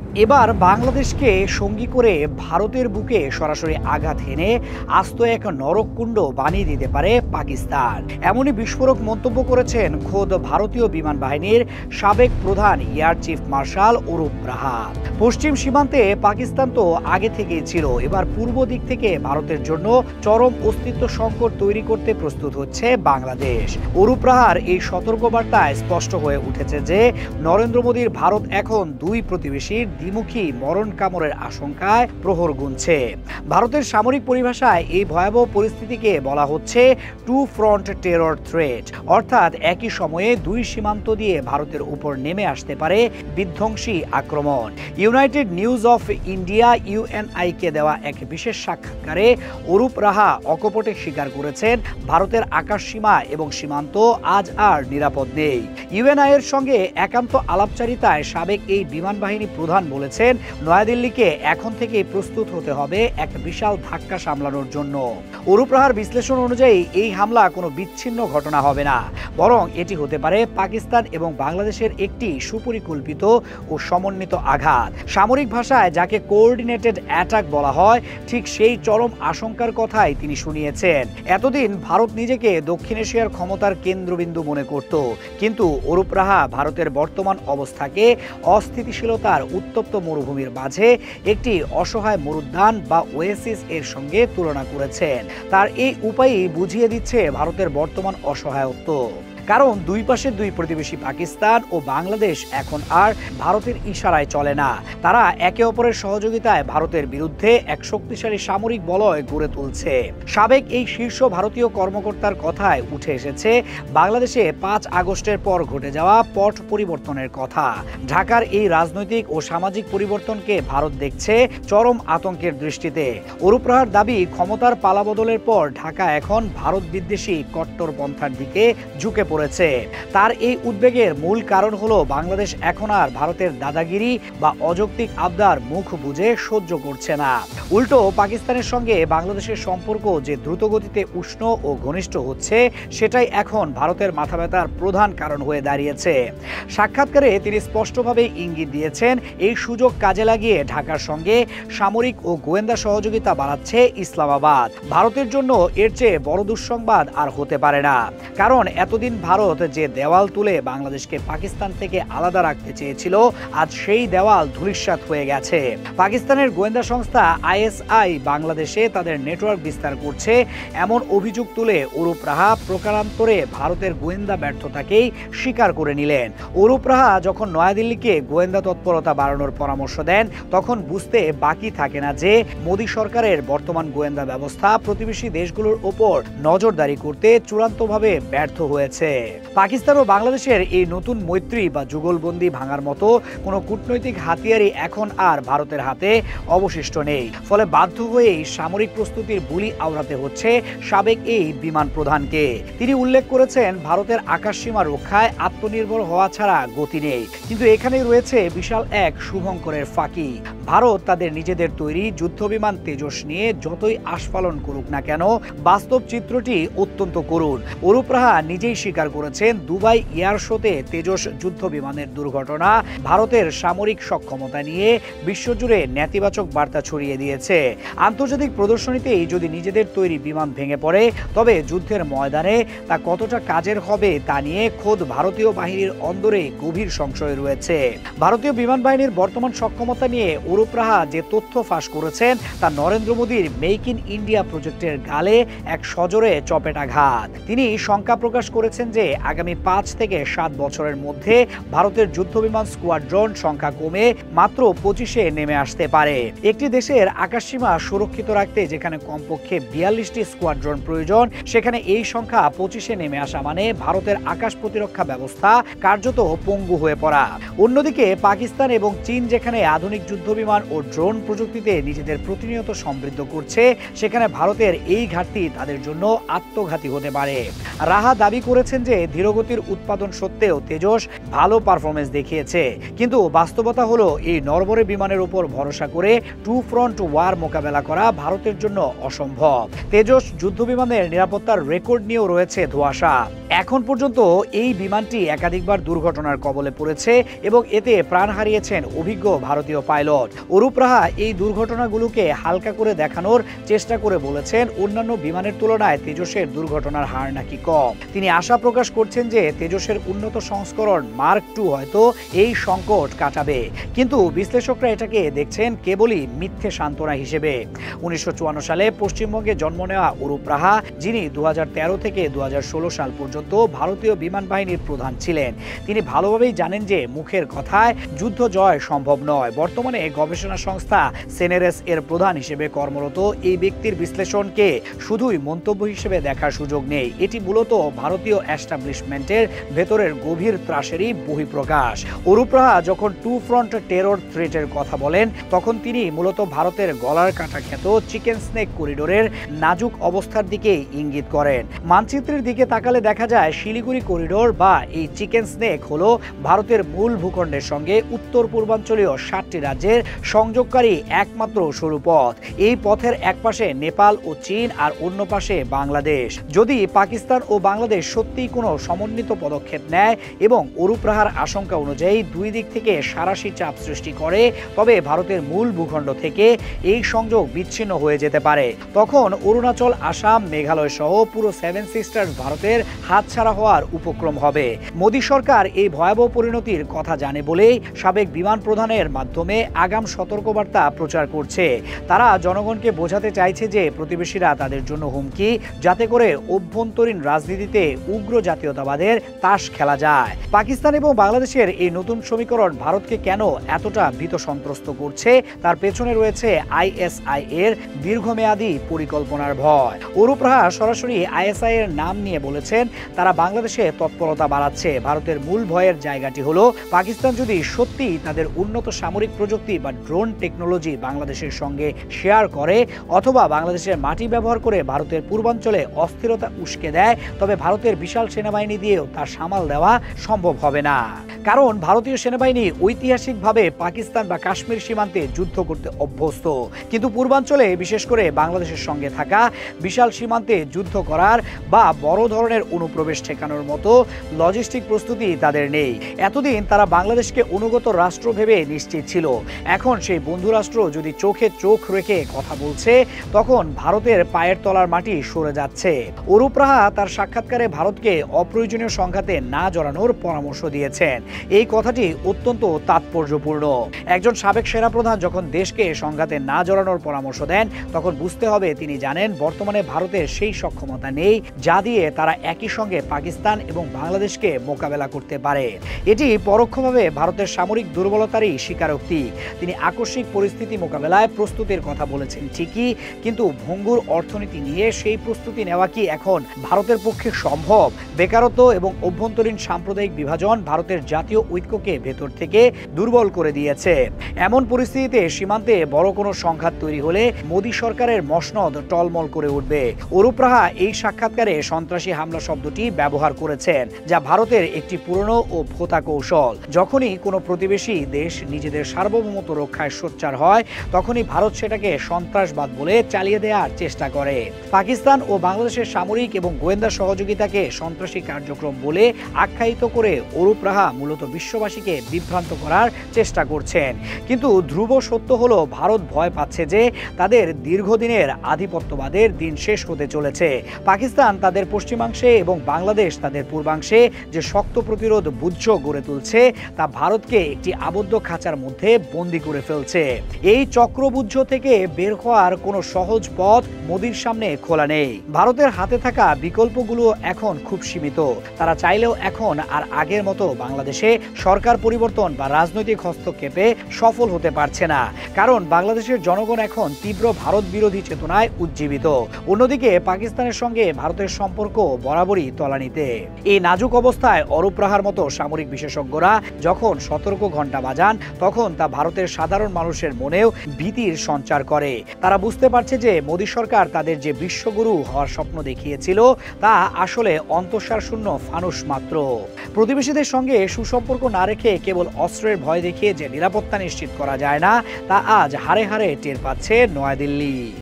এবার বাংলাদেশকে সঙ্গী করে ভারতের বুকে সরাসরি আঘাত হেনে আস্ত এক নরককুণ্ড বানিয়ে দিতে পারে পাকিস্তান। এমনই বিস্ফোরক মন্তব্য করেছেন খোদ ভারতীয় বিমান বাহিনীর সাবেক প্রধান এয়ার চিফ মার্শাল অরূপ রাহা। পশ্চিম সীমান্তে পাকিস্তান তো আগে থেকেই ছিল, এবার পূর্ব দিক থেকে ভারতের জন্য চরম অস্তিত্ব সংকট তৈরি করতে প্রস্তুত হচ্ছে বাংলাদেশ। অরূপ রাহার এই সতর্কবার্তায় স্পষ্ট হয়ে উঠেছে যে নরেন্দ্র মোদীর ভারত এখন দুই প্রতিবেশীর দ্বিমুখী মরণ কামড়ের আশঙ্কায় প্রহর গুনছে। ভারতের সামরিক পরিভাষায় এই ভয়াবহ পরিস্থিতিকে বলা হচ্ছে টু ফ্রন্ট টেরর থ্রেট, অর্থাৎ একই সময়ে দুই সীমান্ত দিয়ে ভারতের উপর নেমে আসতে পারে বিধ্বংসী আক্রমণ। United News of India UNI কে দেওয়া এক বিশেষ সাক্ষাৎকারে অরূপ রাহা অকপটে স্বীকার করেছেন ভারতের আকাশসীমা এবং সীমান্ত আজ আর নিরাপদ নেই। ইউএনআই এর সঙ্গে একান্ত আলাপচারিতায় সাবেক এই বিমান বাহিনী প্রধান বলেছেন নয়াদিল্লিকে এখন থেকে প্রস্তুত হতে হবে এক বিশাল ধাক্কা সামলানোর জন্য। অরূপ রাহার বিশ্লেষণ অনুযায়ী এই হামলা কোনো বিচ্ছিন্ন ঘটনা হবে না, বরং এটি হতে পারে পাকিস্তান এবং বাংলাদেশের একটি সুপরিকল্পিত ও সমন্বিত আঘাত। সামরিক ভাষায় যাকে কোঅর্ডিনেটেড অ্যাটাক বলা হয়, ঠিক সেই চরম আশঙ্কার কথাই তিনি শুনিয়েছেন। এতদিন ভারত নিজেকে দক্ষিণ এশিয়ার ক্ষমতার কেন্দ্রবিন্দু মনে করত, কিন্তু অরূপ রাহা ভারতের বর্তমান অবস্থাকে অস্থিতিশীলতার উত্তপ্ত মরুভূমির মাঝে একটি অসহায় মরুদ্যান বা ওয়েসিস এর সঙ্গে তুলনা করেছেন। তার এই উপায়ই বুঝিয়ে দিচ্ছে ভারতের বর্তমান অসহায়ত্ব। কারণ দুই পাশে দুই প্রতিবেশী পাকিস্তান ও বাংলাদেশ এখন আর ভারতের ইশারায় চলে না, তারা একে অপরের সহযোগিতায় ভারতের বিরুদ্ধে এক শক্তিশালী সামরিক বলয় গড়ে তুলছে। সাবেক এই শীর্ষ ভারতীয় কর্মকর্তার কথায় উঠে এসেছে বাংলাদেশে ৫ আগস্টের পর ঘটে যাওয়া পট পরিবর্তনের কথা। ঢাকার এই রাজনৈতিক ও সামাজিক পরিবর্তনকে ভারত দেখছে চরম আতঙ্কের দৃষ্টিতে। অরূপ রাহার দাবি, ক্ষমতার পালাবদলের পর ঢাকা এখন ভারত বিদ্বেষী কট্টরপন্থার দিকে ঝুঁকে পড়েছে। তার এই উদ্বেগের মূল কারণ হলো বাংলাদেশ এখন আর ভারতের দাদাগিরি বা অযৌক্তিক আবদার মুখ বুজে সহ্য করছে না। উল্টো পাকিস্তানের সঙ্গে বাংলাদেশের সম্পর্ক যে দ্রুতগতিতে উষ্ণ ও ঘনিষ্ঠ হচ্ছে, সেটাই এখন ভারতের মাথা ব্যথার প্রধান কারণ হয়ে দাঁড়িয়েছে। সাক্ষাৎকারে তিনি স্পষ্টভাবে ইঙ্গিত দিয়েছেন, এই সুযোগ কাজে লাগিয়ে ঢাকার সঙ্গে সামরিক ও গোয়েন্দা সহযোগিতা বাড়াচ্ছে ইসলামাবাদ। ভারতের জন্য এর চেয়ে বড় দুঃসংবাদ আর হতে পারে না। কারণ এতদিন ভারত যে দেওয়াল তুলে বাংলাদেশকে পাকিস্তান থেকে আলাদা রাখতে চেয়েছিল, আজ সেই দেওয়াল ধূলিসাৎ হয়ে গেছে। পাকিস্তানের গোয়েন্দা সংস্থা আইএসআই বাংলাদেশে তাদের নেটওয়ার্ক বিস্তার করছে এমন অভিযোগ তুলে অরূপ রাহা প্রকারান্তরে ভারতের গোয়েন্দা ব্যর্থতাকেই স্বীকার করে নিলেন। অরূপ রাহা যখন নয়াদিল্লিকে গোয়েন্দা তৎপরতা বাড়ানোর পরামর্শ দেন, তখন বুঝতে বাকি থাকে না যে মোদী সরকারের বর্তমান গোয়েন্দা ব্যবস্থা প্রতিবেশী দেশগুলোর ওপর নজরদারি করতে চূড়ান্তভাবে ব্যর্থ হয়েছে। পাকিস্তান ও বাংলাদেশের এই নতুন মৈত্রী বা যুগলবন্দি ভাঙার মতো কোনো কূটনৈতিক হাতিয়ারই এখন আর ভারতের হাতে অবশিষ্ট নেই। ফলে বাধ্য হয়েই সামরিক প্রস্তুতির বুলি আওড়াতে হচ্ছে সাবেক এই বিমান প্রধানকে। তিনি উল্লেখ করেছেন, ভারতের আকাশসীমা রক্ষায় আত্মনির্ভর হওয়া ছাড়া গতি নেই, কিন্তু এখানেই রয়েছে বিশাল এক শুভঙ্করের ফাঁকি। ভারত তাদের নিজেদের তৈরি যুদ্ধবিমান তেজস নিয়ে যতই আস্ফালন করুক না কেন, বাস্তব চিত্রটি অত্যন্ত করুণ। অরূপ রাহা নিজেই স্বীকার করেছেন, দুবাই এয়ার শোতে তেজস যুদ্ধ বিমানের দুর্ঘটনা ভারতের সামরিক সক্ষমতা নিয়ে বিশ্বজুড়ে নেতিবাচক বার্তা ছড়িয়ে দিয়েছে। আন্তর্জাতিক প্রদর্শনীতেই যদি নিজেদের তৈরি বিমান ভেঙে পড়ে, তবে যুদ্ধের ময়দানে তা কতটা কাজের হবে তা নিয়ে খোদ ভারতীয় বাহিনীর অন্দরে গভীর সংশয় রয়েছে। ভারতীয় বিমান বাহিনীর বর্তমান সক্ষমতা নিয়ে অরূপ রাহা যে তথ্য ফাঁস করেছেন, তা নরেন্দ্র মোদীর মেক ইন ইন্ডিয়া প্রজেক্টের গালে এক সজোরে চপেটাঘাত। তিনি শঙ্কা প্রকাশ করেছেন যে আগামী ৫ থেকে ৭ বছরের মধ্যে ভারতের যুদ্ধবিমান স্কোয়াড্রন সংখ্যা কমে মাত্র ২৫-এ নেমে আসতে পারে। একটি দেশের আকাশসীমা সুরক্ষিত রাখতে যেখানে কমপক্ষে ৪২টি স্কোয়াড্রন প্রয়োজন, সেখানে এই সংখ্যা ২৫-এ নেমে আসা মানে ভারতের আকাশ প্রতিরক্ষা ব্যবস্থা কার্যত পঙ্গু হয়ে পড়া। অন্যদিকে পাকিস্তান এবং চীন যেখানে আধুনিক যুদ্ধবিমান বিমান ও ড্রোন প্রযুক্তিতে নিজেদের প্রতিনিয়ত সমৃদ্ধ করছে, সেখানে ভারতের এই ঘাটতি তাদের জন্য আত্মঘাতী হতে পারে। রাহা দাবি করেছেন যে ধীরগতির উৎপাদন সত্ত্বেও তেজস ভালো পারফরমেন্স দেখিয়েছে, কিন্তু বাস্তবতা হলো এই নরবরে বিমানের উপর ভরসা করে টু ফ্রন্ট ওয়ার মোকাবেলা করা ভারতের জন্য অসম্ভব। তেজস যুদ্ধ বিমানের নিরাপত্তার রেকর্ড নিয়েও রয়েছে ধোঁয়াশা। এখন পর্যন্ত এই বিমানটি একাধিকবার দুর্ঘটনার কবলে পড়েছে এবং এতে প্রাণ হারিয়েছেন অভিজ্ঞ ভারতীয় পাইলট। অরূপ রাহা এই দুর্ঘটনাগুলোকে হালকা করে দেখানোর চেষ্টা করে বলেছেন, অন্যান্য বিমানের তুলনায় তেজসের দুর্ঘটনার হার নাকি কম। তিনি আশা প্রকাশ করছেন যে তেজসের উন্নত সংস্করণ মার্ক 2 হয়তো এই সংকট কাটাবে, কিন্তু বিশ্লেষকরা এটাকে দেখছেন কেবলই মিথ্যে সান্ত্বনা হিসেবে। 1954 সালে পশ্চিমবঙ্গে জন্ম নেওয়া অরূপ রাহা, যিনি 2013 থেকে 2016 সাল পর্যন্ত ভারতীয় বিমান বাহিনীর প্রধান ছিলেন, তিনি ভালোভাবেই জানেন যে মুখের কথায় যুদ্ধ জয় সম্ভব নয়। বর্তমানে গবেষণা সংস্থা সেনেরেস এর প্রধান হিসেবে কর্মরত এই ব্যক্তির বিশ্লেষণকে শুধুই মন্তব্য হিসেবে দেখার সুযোগ নেই। এটি মূলত ভারতীয় এস্টাবলিশমেন্টের ভেতরের গভীর ত্রাসেরই বহিঃপ্রকাশ। অরূপ রাহা যখন টু ফ্রন্ট টেরর থ্রেটের কথা বলেন, তখন তিনি মূলত ভারতের গলার কাটা খ্যাত চিকেন স্নেক করিডোরের নাজুক অবস্থার দিকে ইঙ্গিত করেন। মানচিত্রের দিকে তাকালে দেখা যায় শিলিগুড়ি করিডোর বা এই চিকেন স্নেক হলো ভারতের মূল ভূখণ্ডের সঙ্গে উত্তর পূর্বাঞ্চলীয় 7টি রাজ্যের সংযোগকারী একমাত্র সরু পথ। এই পথের এক পাশে নেপাল ও চীন আর অন্য পাশে বাংলাদেশ। যদি পাকিস্তান ও বাংলাদেশ সত্যিই কোনো সমন্বিত পদক্ষেপ নেয় এবং অরূপ রাহার আশঙ্কা অনুযায়ী দুই দিক থেকে সাঁড়াশি চাপ সৃষ্টি করে, তবে ভারতের মূল ভূখণ্ড থেকে এই সংযোগ বিচ্ছিন্ন হয়ে যেতে পারে। তখন অরুণাচল, আসাম, মেঘালয় সহ পুরো 7 সিস্টার্স ভারতের হাতছাড়া হওয়ার উপক্রম হবে। মোদী সরকার এই ভয়াবহ পরিণতির কথা জানে বলেই সাবেক বিমান প্রধানের মাধ্যমে আগাম সতর্কবার্তা প্রচার করছে। তারা জনগণকে বোঝাতে চাইছে যে প্রতিবেশীরা তাদের জন্য হুমকি, যাতে করে অভ্যন্তরীণ রাজনীতিতে উগ্র জাতীয়তাবাদের তাস খেলা যায়। পাকিস্তান এবং বাংলাদেশের এই নতুন সমীকরণ ভারতকে কেন এতটা ভীত সন্ত্রস্ত করছে, তার পেছনে রয়েছে আইএসআই এর দীর্ঘমেয়াদী পরিকল্পনার ভয়। অরূপ রাহা সরাসরি আইএসআই এর নাম নিয়ে বলেছেন, তারা বাংলাদেশে তৎপরতা বাড়াচ্ছে। ভারতের মূল ভয়ের জায়গাটি হলো পাকিস্তান যদি সত্যি তাদের উন্নত সামরিক প্রযুক্তি বা ড্রোন টেকনোলজি বাংলাদেশের সঙ্গে শেয়ার করে, অথবা বাংলাদেশের মাটি ব্যবহার করে ভারতের পূর্বাঞ্চলে অস্থিরতা উস্কে দেয়, তবে ভারতের বিশাল সেনাবাহিনী দিয়েও তা সামাল দেওয়া সম্ভব হবে না। কারণ ভারতীয় সেনাবাহিনী ঐতিহাসিকভাবে পাকিস্তান বা কাশ্মীর সীমান্তে যুদ্ধ করতে অভ্যস্ত, কিন্তু পূর্বাঞ্চলে বিশেষ করে বাংলাদেশের সঙ্গে থাকা বিশাল সীমান্তে যুদ্ধ করার বা বড় ধরনের অনুপ্রবেশ ঠেকানোর মতো লজিস্টিক প্রস্তুতি তাদের নেই। এতদিন তারা বাংলাদেশকে অনুগত রাষ্ট্র ভেবে নিশ্চিত ছিল। এখন সেই বন্ধু রাষ্ট্র যদি চোখে চোখ রেখে কথা বলছে, তখন ভারতের পায়ের তলার মাটি সরে যাচ্ছে। অরূপ রাহা তার সাক্ষাৎকারে ভারতকে অপ্রয়োজনীয় সংঘাতে না জড়ানোর পরামর্শ দিয়েছেন। এই কথাটি অত্যন্ত তাৎপর্যপূর্ণ। একজন সাবেক সেনাপ্রধান যখন দেশকে সংঘাতে না জড়ানোর পরামর্শ দেন, তখন বুঝতে হবে তিনি জানেন বর্তমানে ভারতের সেই সক্ষমতা নেই যা দিয়ে তারা একই সঙ্গে পাকিস্তান এবং বাংলাদেশকে মোকাবেলা করতে পারে। এটি পরোক্ষভাবে ভারতের সামরিক দুর্বলতারই স্বীকারোক্তি। তিনি আকস্মিক পরিস্থিতি মোকাবেলায় প্রস্তুতির কথা বলেছেন ঠিকই, কিন্তু ভঙ্গুর অর্থনীতি নিয়ে সেই প্রস্তুতি নেওয়া কি এখন ভারতের পক্ষে সম্ভব? বেকারত্ব এবং অভ্যন্তরীণ সাম্প্রদায়িক বিভাজন ভারতের জাতীয় ঐক্যকে ভেতর থেকে দুর্বল করে দিয়েছে। এমন পরিস্থিতিতে সীমান্তে বড় কোনো সংঘাত তৈরি হলে মোদী সরকারের মসনদ টলমল করে উঠবে। অরূপ রাহা এই সাক্ষাৎকারে সন্ত্রাসী হামলা শব্দটি ব্যবহার করেছেন, যা ভারতের একটি পুরনো ও ভোতা কৌশল। যখনই কোনো প্রতিবেশী দেশ নিজেদের সার্বভৌমত্ব রক্ষায় সোচ্চার হয়, তখনই ভারত সেটাকে সন্ত্রাসবাদ বলে চালিয়ে দেওয়ার চেষ্টা করে। পাকিস্তান ও বাংলাদেশের সামরিক এবং গোয়েন্দা সহযোগিতাকে সন্ত্রাসী কার্যক্রম বলে আখ্যায়িত করে অরূপ রাহা মূলত বিশ্ববাসীকে বিভ্রান্ত করার চেষ্টা করছেন। কিন্তু ধ্রুব সত্য হলো, ভারত ভয় পাচ্ছে যে তাদের দীর্ঘদিনের আধিপত্যবাদের দিন শেষ হতে চলেছে। পাকিস্তান তাদের পশ্চিমাংশে এবং বাংলাদেশ তাদের পূর্বাংশে যে শক্ত প্রতিরোধ বুদ্ধ গড়ে তুলছে, তা ভারতকে একটি আবদ্ধ খাঁচার মধ্যে বন্দী করে ফেলছে। এই চক্রবুদ্ধ থেকে বের হওয়ার কোনো সহজ পথ মোদির সামনে খোলা নেই। ভারতের হাতে থাকা বিকল্পগুলো এখন খুব সীমিত। তারা চাইলেও এখন আর আগের মতো বাংলাদেশে সরকার পরিবর্তন বা রাজনৈতিক হস্তক্ষেপে সফল হতে পারছে না, কারণ বাংলাদেশের জনগণ এখন তীব্র ভারত বিরোধী চেতনায় উজ্জীবিত। অন্যদিকে পাকিস্তানের সঙ্গে ভারতের সম্পর্ক বরাবরই তলানিতে। এই নাজুক অবস্থায় অরূপ রাহার মতো সামরিক বিশেষজ্ঞরা যখন সতর্ক ঘণ্টা বাজান, তখন তা ভারতের সাধারণ মানুষের মনেও ভীতির সঞ্চার করে। তারা বুঝতে পারছে যে মোদী সরকার তাদের যে বিশ্বগুরু হওয়ার স্বপ্ন দেখিয়েছিল তা আসলে অন্তঃসার শূন্য ফানুস মাত্র। প্রতিবেশীদের সঙ্গে সুসম্পর্ক না রেখে কেবল অস্ত্রের ভয় দেখিয়ে যে নিরাপত্তা নিশ্চিত করা যায় না তা আজ হাড়ে হাড়ে টের পাচ্ছে নয়াদিল্লি।